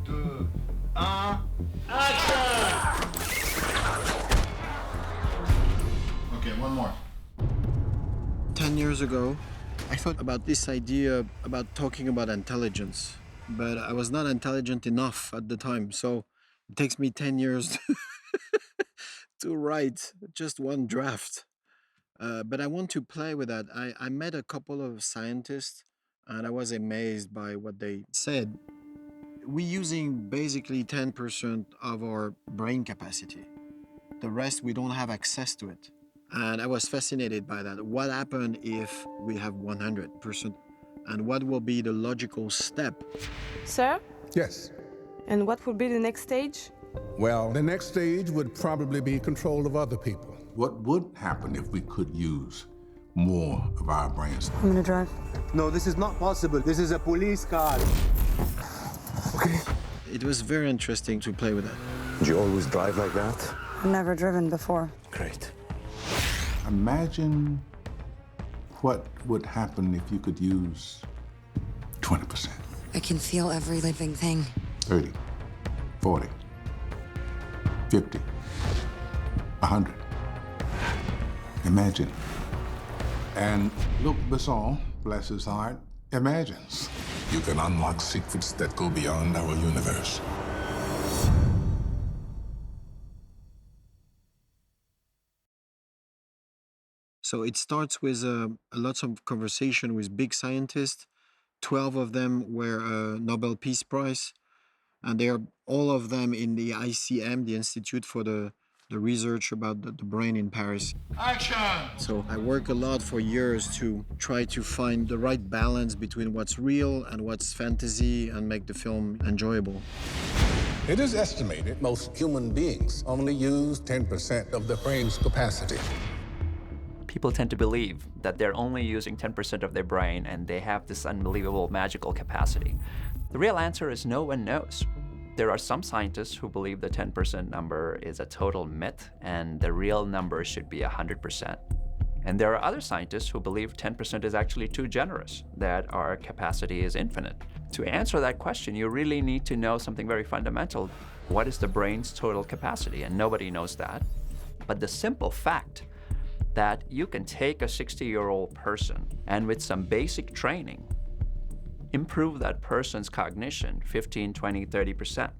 2, 1, action! Okay, one more. 10 years ago, I thought about this idea about talking about intelligence, but I was not intelligent enough at the time. So it takes me 10 years to write just one draft. But I want to play with that. I met a couple of scientists and I was amazed by what they said. We're using basically 10% of our brain capacity. The rest, we don't have access to it. And I was fascinated by that. What happened if we have 100%? And what will be the logical step? Sir, Yes. and what will be the next stage? Well, the next stage would probably be control of other people. What would happen if we could use more of our brains? I'm gonna drive. No, this is not possible. This is a police car. Okay. It was very interesting to play with that. Did you always drive like that? I've never driven before. Great. Imagine what would happen if you could use 20%, I can feel every living thing. 30, 40, 50, 100. Imagine. And Luc Besson, bless his heart, imagines. You can unlock secrets that go beyond our universe. So it starts with lots of conversation with big scientists. 12 of them were Nobel Peace Prize, and they are all of them in the ICM, the Institute for the research about the brain in Paris. Action! So I work a lot for years to try to find the right balance between what's real and what's fantasy and make the film enjoyable. It is estimated most human beings only use 10% of their brain's capacity. People tend to believe that they're only using 10% of their brain and they have this unbelievable magical capacity. The real answer is no one knows. There are some scientists who believe the 10% number is a total myth and the real number should be 100%. And there are other scientists who believe 10% is actually too generous, that our capacity is infinite. To answer that question, you really need to know something very fundamental. What is the brain's total capacity? And nobody knows that. But the simple fact that you can take a 60-year-old person and with some basic training, improve that person's cognition 15, 20, 30%,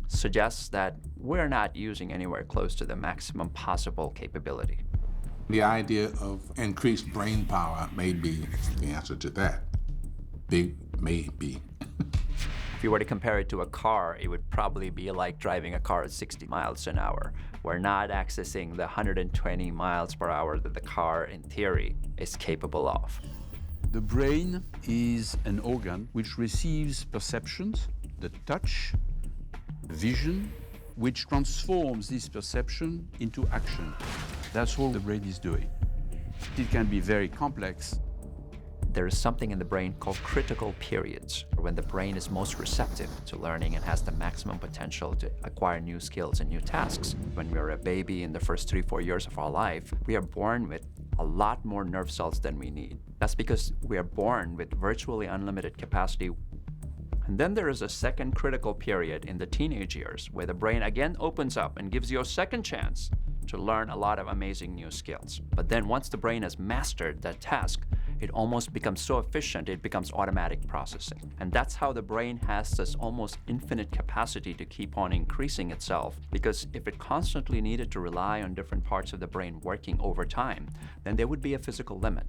suggests that we're not using anywhere close to the maximum possible capability. The idea of increased brain power may be the answer to that. Big maybe. If you were to compare it to a car, it would probably be like driving a car at 60 miles an hour. We're not accessing the 120 miles per hour that the car, in theory, is capable of. The brain is an organ which receives perceptions, the touch, vision, which transforms this perception into action. That's all the brain is doing. It can be very complex. There is something in the brain called critical periods, when the brain is most receptive to learning and has the maximum potential to acquire new skills and new tasks. When we are a baby in the first 3-4 years of our life, we are born with a lot more nerve cells than we need. That's because we are born with virtually unlimited capacity. And then there is a second critical period in the teenage years where the brain again opens up and gives you a second chance to learn a lot of amazing new skills. But then once the brain has mastered that task, it almost becomes so efficient, it becomes automatic processing. And that's how the brain has this almost infinite capacity to keep on increasing itself, because if it constantly needed to rely on different parts of the brain working over time, then there would be a physical limit.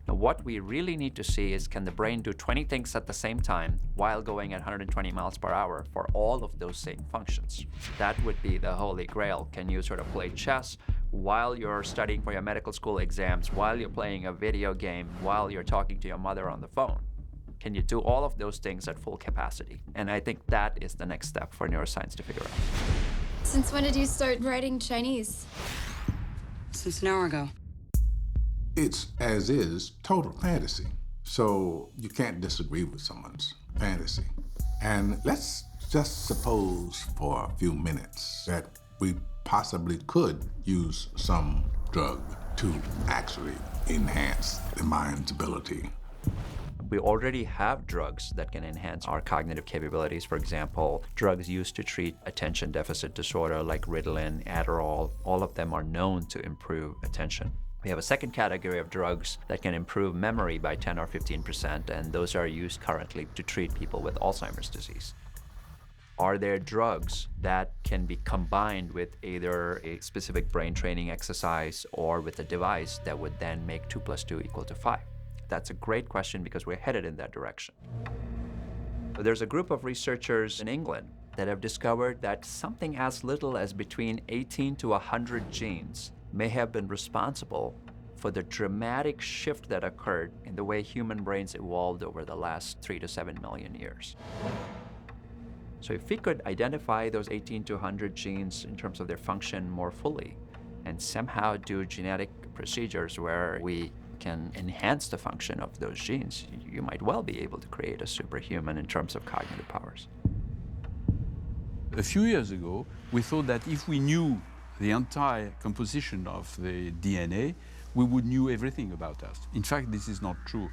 Now, what we really need to see is, can the brain do 20 things at the same time while going at 120 miles per hour for all of those same functions? That would be the holy grail. Can you sort of play chess while you're studying for your medical school exams, while you're playing a video game, while you're talking to your mother on the phone? Can you do all of those things at full capacity? And I think that is the next step for neuroscience to figure out. Since when did you start writing Chinese? Since an hour ago. It's, as is, total fantasy. So you can't disagree with someone's fantasy. And let's just suppose for a few minutes that we possibly could use some drug to actually enhance the mind's ability. We already have drugs that can enhance our cognitive capabilities. For example, drugs used to treat attention deficit disorder like Ritalin, Adderall, all of them are known to improve attention. We have a second category of drugs that can improve memory by 10 or 15%, and those are used currently to treat people with Alzheimer's disease. Are there drugs that can be combined with either a specific brain training exercise or with a device that would then make 2 + 2 = 5? That's a great question because we're headed in that direction. There's a group of researchers in England that have discovered that something as little as between 18 to 100 genes may have been responsible for the dramatic shift that occurred in the way human brains evolved over the last 3 to 7 million years. So if we could identify those 18 to 100 genes in terms of their function more fully and somehow do genetic procedures where we can enhance the function of those genes, you might well be able to create a superhuman in terms of cognitive powers. A few years ago, we thought that if we knew the entire composition of the DNA, we would know everything about us. In fact, this is not true.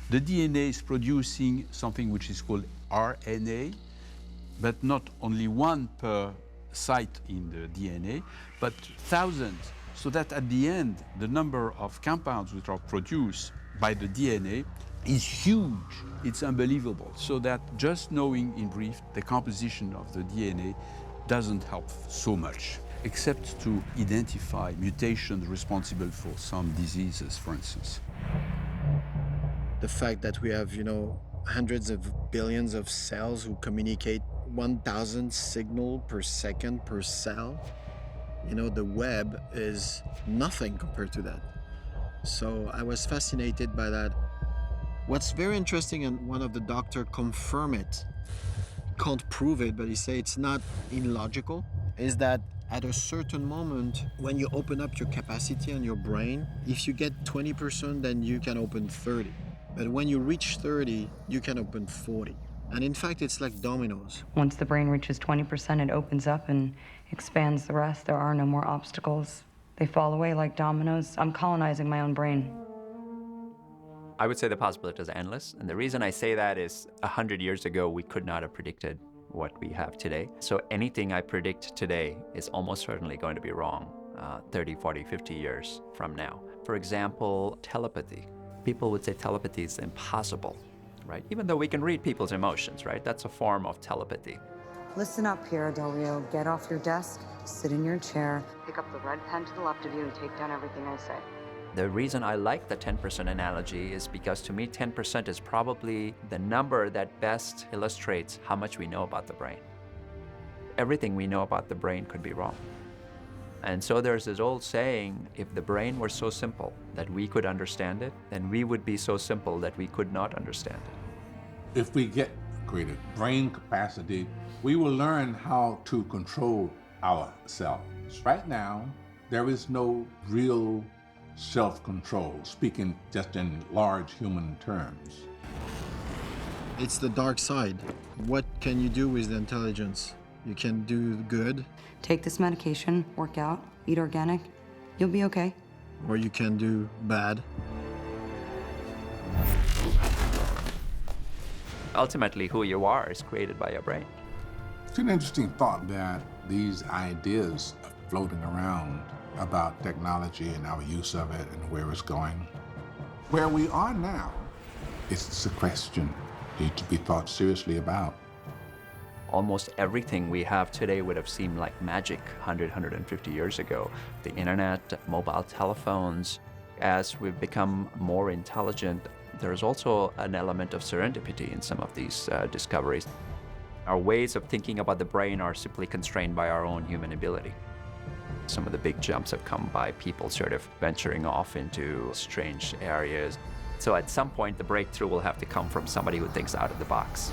The DNA is producing something which is called RNA, but not only one per site in the DNA, but thousands, so that at the end, the number of compounds which are produced by the DNA is huge. It's unbelievable. So that just knowing, in brief, the composition of the DNA doesn't help so much, except to identify mutations responsible for some diseases, for instance. The fact that we have, hundreds of billions of cells who communicate 1,000 signals per second per cell, the web is nothing compared to that. So I was fascinated by that. What's very interesting, and one of the doctors confirm it, can't prove it, but he say it's not illogical, is that at a certain moment, when you open up your capacity on your brain, if you get 20%, then you can open 30. But when you reach 30, you can open 40. And in fact, it's like dominoes. Once the brain reaches 20%, it opens up and expands the rest. There are no more obstacles. They fall away like dominoes. I'm colonizing my own brain. I would say the possibility is endless. And the reason I say that is 100 years ago, we could not have predicted what we have today. So anything I predict today is almost certainly going to be wrong 30, 40, 50 years from now. For example, telepathy. People would say telepathy is impossible, right? Even though we can read people's emotions, right? That's a form of telepathy. Listen up, Piero Del Rio. Get off your desk, sit in your chair, pick up the red pen to the left of you, and take down everything I say. The reason I like the 10% analogy is because to me 10% is probably the number that best illustrates how much we know about the brain. Everything we know about the brain could be wrong. And so there's this old saying, if the brain were so simple that we could understand it, then we would be so simple that we could not understand it. If we get greater brain capacity, we will learn how to control ourselves. Right now, there is no real self-control, speaking just in large human terms. It's the dark side. What can you do with the intelligence? You can do good. Take this medication, work out, eat organic. You'll be okay. Or you can do bad. Ultimately, who you are is created by your brain. It's an interesting thought that these ideas are floating around about technology and our use of it and where it's going. Where we are now, it's a question need to be thought seriously about. Almost everything we have today would have seemed like magic 100, 150 years ago. The internet, mobile telephones. As we've become more intelligent, there's also an element of serendipity in some of these discoveries. Our ways of thinking about the brain are simply constrained by our own human ability. Some of the big jumps have come by people sort of venturing off into strange areas. So at some point, the breakthrough will have to come from somebody who thinks out of the box.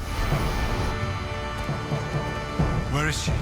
Where is she?